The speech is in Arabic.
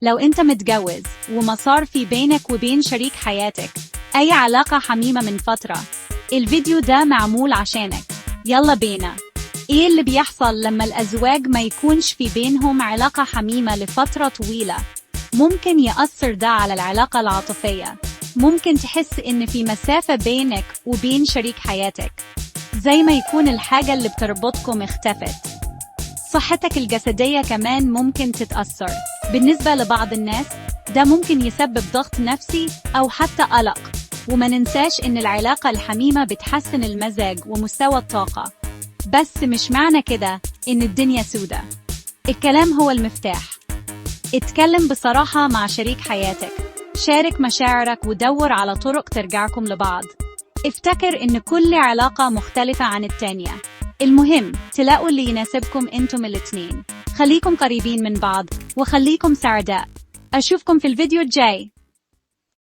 لو أنت متجوز وما صار في بينك وبين شريك حياتك أي علاقة حميمة من فترة، الفيديو ده معمول عشانك. يلا بينا. إيه اللي بيحصل لما الأزواج ما يكونش في بينهم علاقة حميمة لفترة طويلة؟ ممكن يأثر ده على العلاقة العاطفية. ممكن تحس إن في مسافة بينك وبين شريك حياتك، زي ما يكون الحاجة اللي بتربطكم اختفت. صحتك الجسدية كمان ممكن تتأثر. بالنسبة لبعض الناس ده ممكن يسبب ضغط نفسي أو حتى قلق. وما ننساش إن العلاقة الحميمة بتحسن المزاج ومستوى الطاقة، بس مش معنى كده إن الدنيا سودة. الكلام هو المفتاح. اتكلم بصراحة مع شريك حياتك، شارك مشاعرك ودور على طرق ترجعكم لبعض. افتكر إن كل علاقة مختلفة عن التانية، المهم تلاقوا اللي يناسبكم انتم الاتنين. خليكم قريبين من بعض وخليكم سعداء. أشوفكم في الفيديو الجاي.